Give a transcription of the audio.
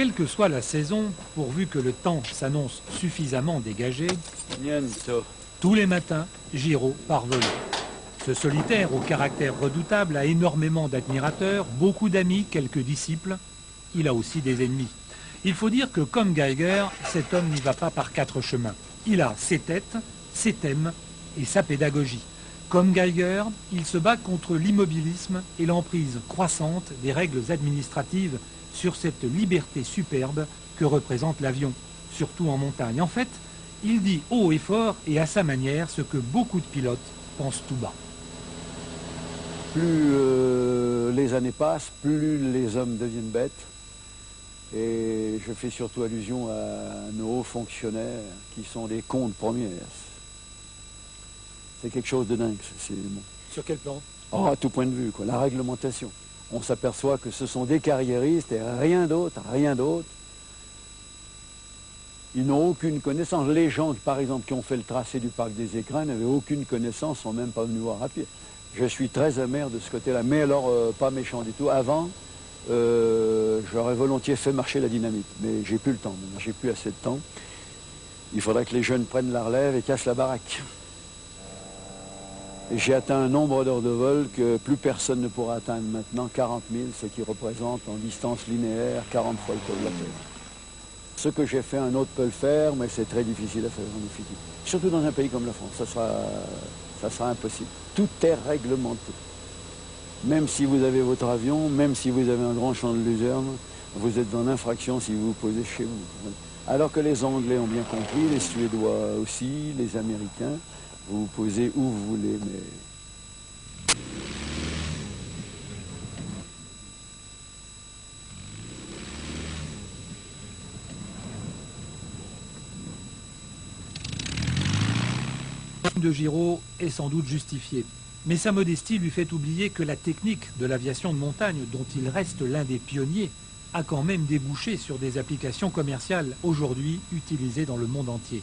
Quelle que soit la saison, pourvu que le temps s'annonce suffisamment dégagé, Niente. tous les matins, Giraud part voler. Ce solitaire au caractère redoutable a énormément d'admirateurs, beaucoup d'amis, quelques disciples. Il a aussi des ennemis. Il faut dire que comme Geiger, cet homme n'y va pas par quatre chemins. Il a ses têtes, ses thèmes et sa pédagogie. Comme Geiger, il se bat contre l'immobilisme et l'emprise croissante des règles administratives sur cette liberté superbe que représente l'avion, surtout en montagne. En fait, il dit haut et fort et à sa manière ce que beaucoup de pilotes pensent tout bas. Plus les années passent, plus les hommes deviennent bêtes. Et je fais surtout allusion à nos hauts fonctionnaires qui sont des cons de première. C'est quelque chose de dingue. Bon. Sur quel plan? Oh, à tout point de vue, quoi. La réglementation. On s'aperçoit que ce sont des carriéristes et rien d'autre, rien d'autre. Ils n'ont aucune connaissance. Les gens, par exemple, qui ont fait le tracé du parc des Écrins n'avaient aucune connaissance, sont même pas venus voir à pied. Je suis très amer de ce côté-là, mais alors pas méchant du tout. Avant, j'aurais volontiers fait marcher la dynamite, mais j'ai plus le temps, j'ai plus assez de temps. Il faudrait que les jeunes prennent la relève et cassent la baraque. Et j'ai atteint un nombre d'heures de vol que plus personne ne pourra atteindre maintenant, 40 000, ce qui représente en distance linéaire 40 fois le tour de la Terre. Ce que j'ai fait, un autre peut le faire, mais c'est très difficile à faire en définitive. Surtout dans un pays comme la France, ça sera impossible. Tout est réglementé. Même si vous avez votre avion, même si vous avez un grand champ de luzerne, vous êtes en infraction si vous vous posez chez vous. Alors que les Anglais ont bien compris, les Suédois aussi, les Américains, vous vous posez où vous voulez, mais... de Giraud est sans doute justifié. Mais sa modestie lui fait oublier que la technique de l'aviation de montagne, dont il reste l'un des pionniers, a quand même débouché sur des applications commerciales aujourd'hui utilisées dans le monde entier.